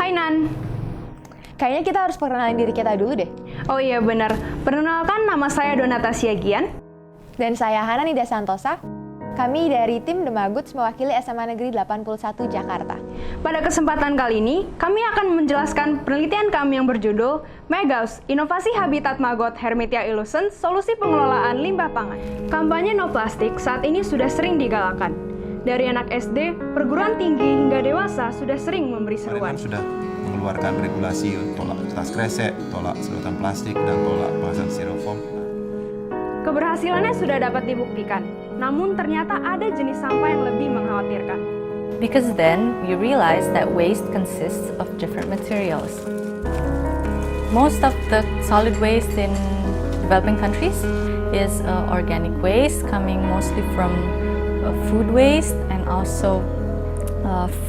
Hai Nan. Kayaknya kita harus perkenalin diri kita dulu deh. Oh iya benar. Perkenalkan, nama saya Donata Siagian. Dan saya Hana Nida Santosa. Kami dari tim The Maguts mewakili SMA Negeri 81 Jakarta. Pada kesempatan kali ini, kami akan menjelaskan penelitian kami yang berjudul Megaus, Inovasi Habitat Maggot Hermetia illucens, Solusi Pengelolaan Limbah Pangan. Kampanye No Plastik saat ini sudah sering digalakan. Dari anak SD, perguruan tinggi hingga dewasa sudah sering memberi seruan. Sudah mengeluarkan regulasi tolak kertas kresek, tolak sedotan plastik, dan tolak kemasan styrofoam. Keberhasilannya sudah dapat dibuktikan, namun ternyata ada jenis sampah yang lebih mengkhawatirkan. Because then we realized that waste consists of different materials. Most of the solid waste in developing countries is organic waste, coming mostly from food waste and also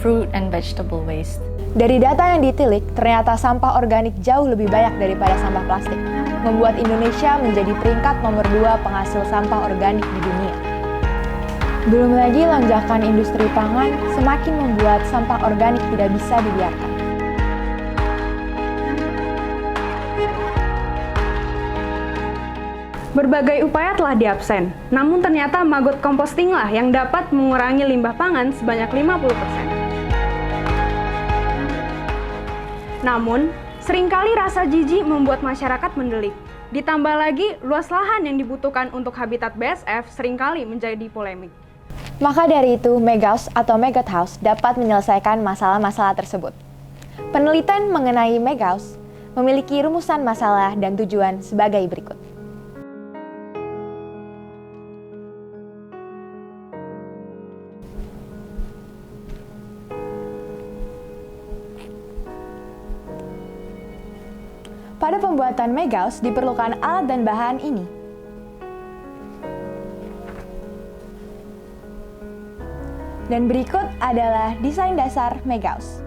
fruit and vegetable waste. Dari data yang ditilik, ternyata sampah organik jauh lebih banyak daripada sampah plastik, membuat Indonesia menjadi peringkat nomor 2 penghasil sampah organik di dunia. Belum lagi lonjakan industri pangan semakin membuat sampah organik tidak bisa dibiarkan. Berbagai upaya telah diabsen, namun ternyata maggot composting lah yang dapat mengurangi limbah pangan sebanyak 50%. Namun, seringkali rasa jijik membuat masyarakat mendelik. Ditambah lagi, luas lahan yang dibutuhkan untuk habitat BSF seringkali menjadi polemik. Maka dari itu, Megaus atau Maggot House dapat menyelesaikan masalah-masalah tersebut. Penelitian mengenai Megaus memiliki rumusan masalah dan tujuan sebagai berikut. Pada pembuatan Megaus diperlukan alat dan bahan ini. Dan berikut adalah desain dasar Megaus.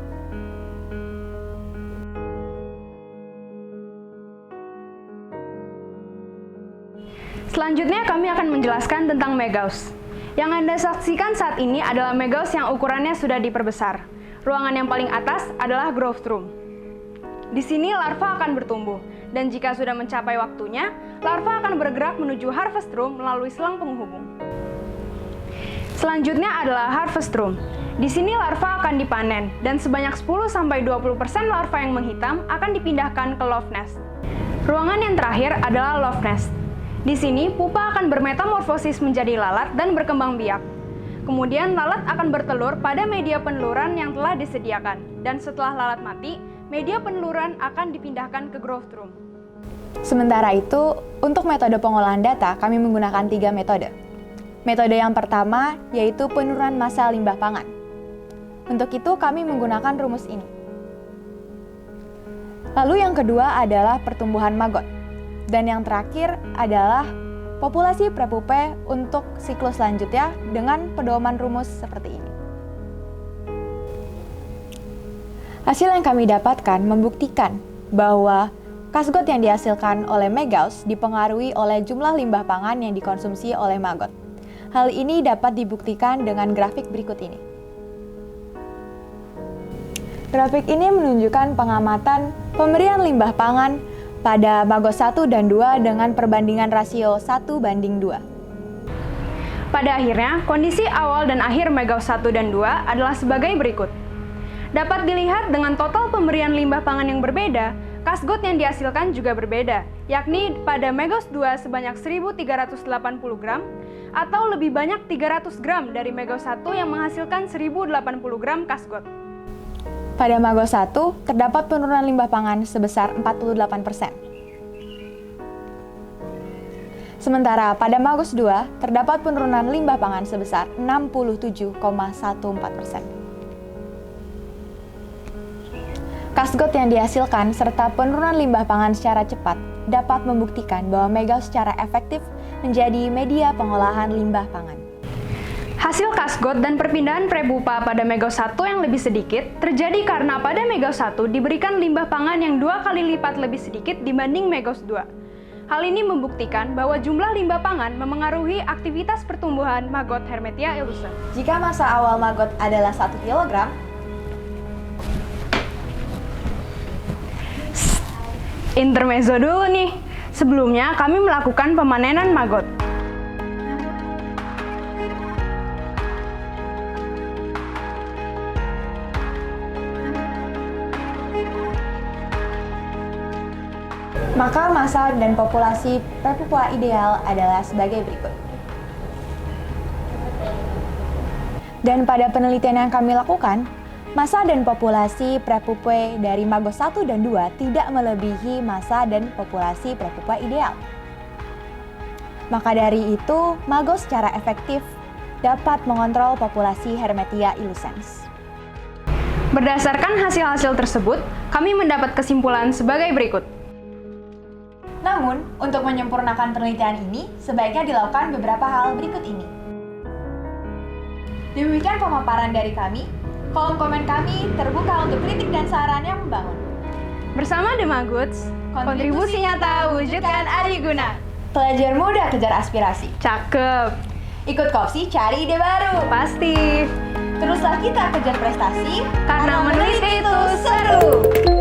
Selanjutnya kami akan menjelaskan tentang Megaus. Yang Anda saksikan saat ini adalah Megaus yang ukurannya sudah diperbesar. Ruangan yang paling atas adalah growth room. Di sini larva akan bertumbuh, dan jika sudah mencapai waktunya, larva akan bergerak menuju harvest room melalui selang penghubung. Selanjutnya adalah harvest room. Di sini larva akan dipanen, dan sebanyak 10-20% larva yang menghitam akan dipindahkan ke love nest. Ruangan yang terakhir adalah love nest. Di sini, pupa akan bermetamorfosis menjadi lalat dan berkembang biak. Kemudian lalat akan bertelur pada media peneluran yang telah disediakan, dan setelah lalat mati, media peneluran akan dipindahkan ke growth room. Sementara itu, untuk metode pengolahan data, kami menggunakan 3 metode. Metode yang pertama yaitu penurunan massa limbah pangan. Untuk itu, kami menggunakan rumus ini. Lalu yang kedua adalah pertumbuhan maggot. Dan yang terakhir adalah populasi prepupae untuk siklus selanjutnya dengan pedoman rumus seperti ini. Hasil yang kami dapatkan membuktikan bahwa kasgot yang dihasilkan oleh Megaus dipengaruhi oleh jumlah limbah pangan yang dikonsumsi oleh maggot. Hal ini dapat dibuktikan dengan grafik berikut ini. Grafik ini menunjukkan pengamatan pemberian limbah pangan pada maggot 1 dan 2 dengan perbandingan rasio 1:2. Pada akhirnya, kondisi awal dan akhir Megaus 1 dan 2 adalah sebagai berikut. Dapat dilihat dengan total pemberian limbah pangan yang berbeda, kasgot yang dihasilkan juga berbeda, yakni pada Megaus 2 sebanyak 1.380 gram, atau lebih banyak 300 gram dari Megaus 1 yang menghasilkan 1.080 gram kasgot. Pada Maggot 1, terdapat penurunan limbah pangan sebesar 48%. Sementara pada Maggot 2, terdapat penurunan limbah pangan sebesar 67,14%. Kasgot yang dihasilkan serta penurunan limbah pangan secara cepat dapat membuktikan bahwa Megaus secara efektif menjadi media pengolahan limbah pangan. Hasil kasgot dan perpindahan prepupa pada Megaus 1 yang lebih sedikit terjadi karena pada Megaus 1 diberikan limbah pangan yang 2 kali lipat lebih sedikit dibanding Megaus 2. Hal ini membuktikan bahwa jumlah limbah pangan memengaruhi aktivitas pertumbuhan maggot Hermetia illucens. Jika massa awal maggot adalah 1 kg, Intermezzo dulu nih. Sebelumnya kami melakukan pemanenan maggot. Maka massa dan populasi prepupua ideal adalah sebagai berikut. Dan pada penelitian yang kami lakukan, massa dan populasi prepupue dari maggot 1 dan 2 tidak melebihi massa dan populasi prepupua ideal. Maka dari itu, maggot secara efektif dapat mengontrol populasi Hermetia illucens. Berdasarkan hasil-hasil tersebut, kami mendapat kesimpulan sebagai berikut. Namun, untuk menyempurnakan penelitian ini, sebaiknya dilakukan beberapa hal berikut ini. Demikian pemaparan dari kami. Kolom komen kami terbuka untuk kritik dan saran yang membangun. Bersama The Maggots, kontribusi nyata wujudkan adiguna. Pelajar muda kejar aspirasi. Cakep. Ikut Kopsi cari ide baru. Pasti. Teruslah kita kejar prestasi, Karena meneliti itu seru.